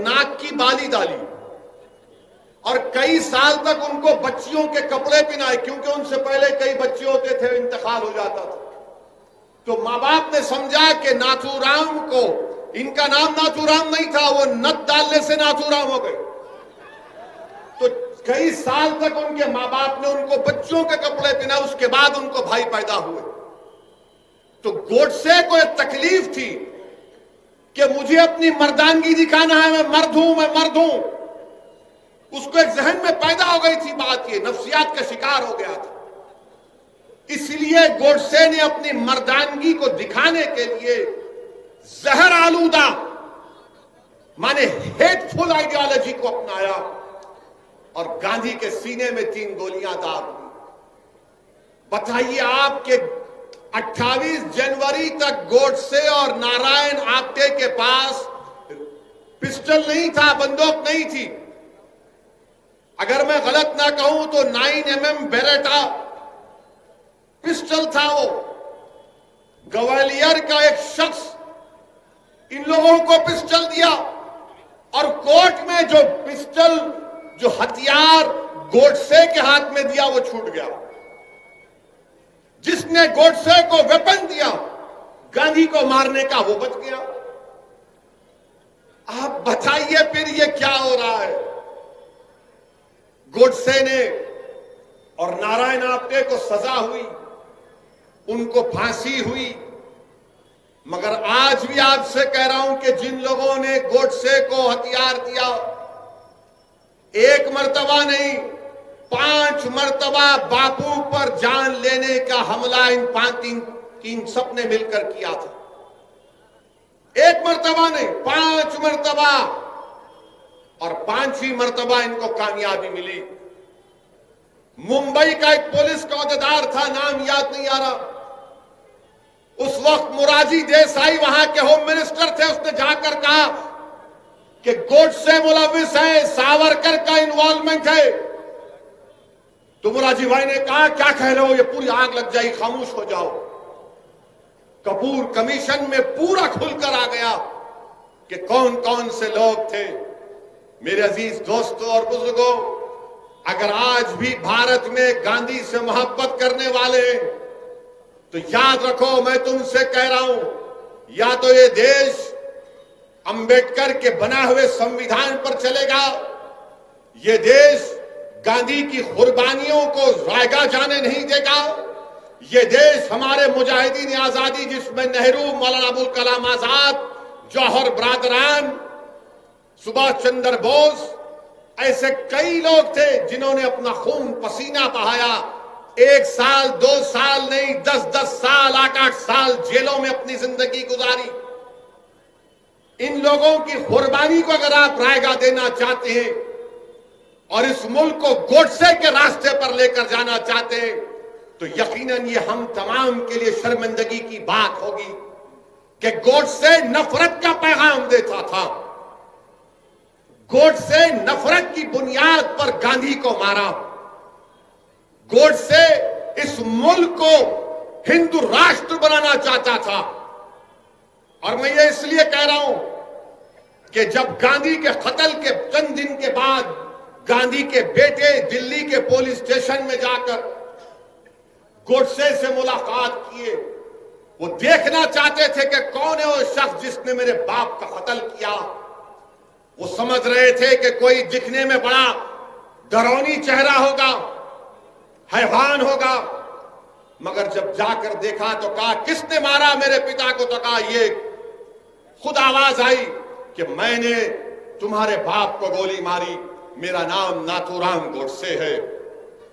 ناک کی بالی ڈالی اور کئی سال تک ان کو بچیوں کے کپڑے پہنائے، کیونکہ ان سے پہلے کئی بچے ہوتے تھے، انتقال ہو جاتا تھا۔ تو ماں باپ نے سمجھا کہ ناتھو رام کو، ان کا نام ناتھو رام نہیں تھا، وہ نت ڈالنے سے ناتھو رام ہو گئے۔ تو کئی سال تک ان کے ماں باپ نے ان کو بچوں کے کپڑے پہنائے، اس کے بعد ان کو بھائی پیدا ہوئے۔ تو گوڈسے کو ایک تکلیف تھی کہ مجھے اپنی مردانگی دکھانا ہے، میں مرد ہوں، میں مرد ہوں۔ اس کو ایک ذہن میں پیدا ہو گئی تھی بات، یہ نفسیات کا شکار ہو گیا تھا۔ اس لیے گوڈسے نے اپنی مردانگی کو دکھانے کے لیے زہر آلودہ مانے ہیٹ فل آئیڈیالوجی کو اپنایا اور گاندھی کے سینے میں 3 گولیاں داغ دی۔ بتائیے آپ کہ 28 جنوری تک گوڈسے اور نارائن آپٹے کے پاس پسٹل نہیں تھا، بندوق نہیں تھی۔ اگر میں غلط نہ کہوں تو 9mm بیریٹا پسٹل تھا۔ وہ گوالیر کا ایک شخص ان لوگوں کو پسٹل دیا اور کورٹ میں جو پسٹل، جو ہتھیار گوڈسے کے ہاتھ میں دیا وہ چھوٹ گیا۔ جس نے گوڈسے کو ویپن دیا گاندھی کو مارنے کا، وہ بچ گیا۔ آپ بتائیے پھر یہ کیا ہو رہا ہے؟ گوڈسے نے اور نارائن آپٹے کو سزا ہوئی، ان کو پھانسی ہوئی، مگر آج بھی آپ سے کہہ رہا ہوں کہ جن لوگوں نے گوڈسے کو ہتھیار دیا، 1 مرتبہ نہیں 5 مرتبہ باپو پر جان لینے کا حملہ ان سب نے مل کر کیا تھا۔ 1 مرتبہ نہیں 5 مرتبہ، اور 5ہی مرتبہ ان کو کامیابی ملی۔ ممبئی کا ایک پولیس کا عہدیدار تھا، نام یاد نہیں آ رہا، اس وقت موراجی دیسائی وہاں کے ہوم منسٹر تھے، اس نے جا کر کہا کہ گوڈسے ملوث ہے، ساورکر کا انوالومنٹ ہے۔ تو موراجی بھائی نے کہا کیا کہہ رہے ہو، یہ پوری آگ لگ جائے، خاموش ہو جاؤ۔ کپور کمیشن میں پورا کھل کر آ گیا کہ کون کون سے لوگ تھے۔ میرے عزیز دوستوں اور بزرگوں، اگر آج بھی بھارت میں گاندھی سے محبت کرنے والے ہیں تو یاد رکھو، میں تم سے کہہ رہا ہوں، یا تو یہ دیش امبیڈکر کے بنا ہوئے سمویدھان پر چلے گا، یہ دیش گاندھی کی قربانیوں کو رائگاں جانے نہیں دے گا، یہ دیش ہمارے مجاہدین آزادی جس میں نہرو، مولانا ابوالکلام آزاد، جوہر برادران، سبھاش چندر بوس، ایسے کئی لوگ تھے جنہوں نے اپنا خون پسینہ بہایا، 1 سال 2 سال نہیں 10 سال 8 سال جیلوں میں اپنی زندگی گزاری۔ ان لوگوں کی قربانی کو اگر آپ رائگاں دینا چاہتے ہیں اور اس ملک کو گوڈسے کے راستے پر لے کر جانا چاہتے ہیں تو یقیناً یہ ہم تمام کے لیے شرمندگی کی بات ہوگی کہ گوڈسے نفرت کا پیغام دیتا تھا۔ گوڈسے نفرت کی بنیاد پر گاندھی کو مارا۔ گوڈسے اس ملک کو ہندو راشٹر بنانا چاہتا تھا۔ اور میں یہ اس لیے کہہ رہا ہوں کہ جب گاندھی کے قتل کے چند دن کے بعد گاندھی کے بیٹے دلی کے پولیس اسٹیشن میں جا کر گوڈسے سے ملاقات کیے، وہ دیکھنا چاہتے تھے کہ کون ہے وہ شخص جس نے میرے باپ کا قتل کیا۔ وہ سمجھ رہے تھے کہ کوئی دکھنے میں بڑا ڈرونی چہرہ ہوگا، حیوان ہوگا، مگر جب جا کر دیکھا تو کہا کس نے مارا میرے پتا کو؟ تو کہا یہ خود آواز آئی کہ میں نے تمہارے باپ کو گولی ماری، میرا نام ناتھو رام گوڈسے ہے۔